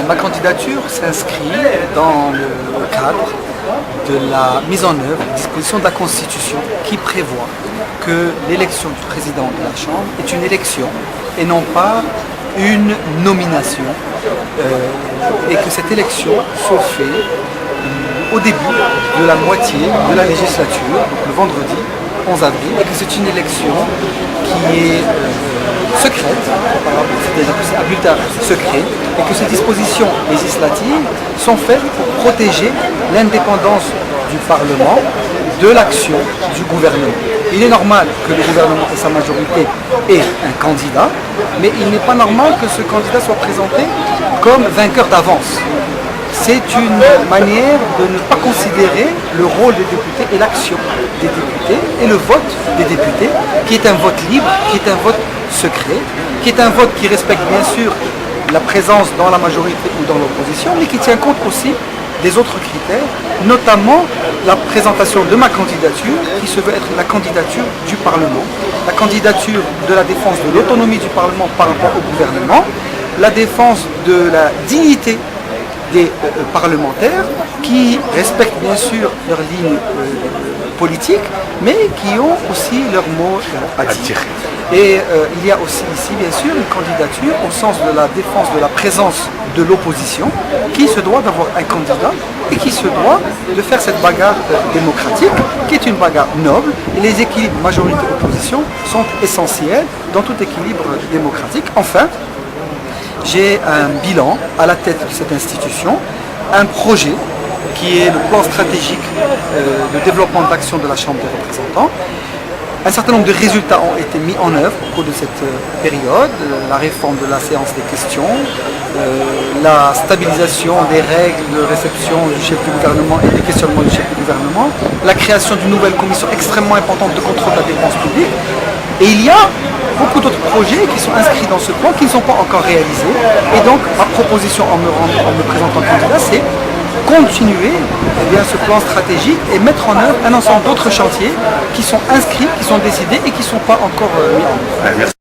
Ma candidature s'inscrit dans le cadre de la mise en œuvre des dispositions de la Constitution qui prévoit que l'élection du président de la Chambre est une élection et non pas une nomination et que cette élection se fait au début de la moitié de la législature, donc le vendredi 11 avril, et que c'est une élection qui est secrète, c'est-à-dire que c'est un bulletin secret, et que ces dispositions législatives sont faites pour protéger l'indépendance du Parlement de l'action du gouvernement. Il est normal que le gouvernement et sa majorité aient un candidat, mais il n'est pas normal que ce candidat soit présenté comme vainqueur d'avance. C'est une manière de ne pas considérer le rôle des députés et l'action des députés et le vote des députés, qui est un vote libre, qui est un vote secret, qui est un vote qui respecte bien sûr la présence dans la majorité ou dans l'opposition, mais qui tient compte aussi des autres critères, notamment la présentation de ma candidature, qui se veut être la candidature du Parlement, la candidature de la défense de l'autonomie du Parlement par rapport au gouvernement, la défense de la dignité des parlementaires qui respectent bien sûr leur ligne politique, mais qui ont aussi leur mot à dire. Et il y a aussi ici bien sûr une candidature au sens de la défense de la présence de l'opposition qui se doit d'avoir un candidat et qui se doit de faire cette bagarre démocratique qui est une bagarre noble, et les équilibres majorité-opposition sont essentiels dans tout équilibre démocratique. Enfin, j'ai un bilan à la tête de cette institution, un projet qui est le plan stratégique de développement d'action de la Chambre des représentants. Un certain nombre de résultats ont été mis en œuvre au cours de cette période, la réforme de la séance des questions, la stabilisation des règles de réception du chef du gouvernement et des questionnements du chef du gouvernement, la création d'une nouvelle commission extrêmement importante de contrôle de la dépense publique. Et il y a beaucoup d'autres projets qui sont inscrits dans ce plan qui ne sont pas encore réalisés. Et donc ma proposition en me présentant candidat, c'est continuer ce plan stratégique et mettre en œuvre un ensemble d'autres chantiers qui sont inscrits, qui sont décidés et qui ne sont pas encore mis en œuvre.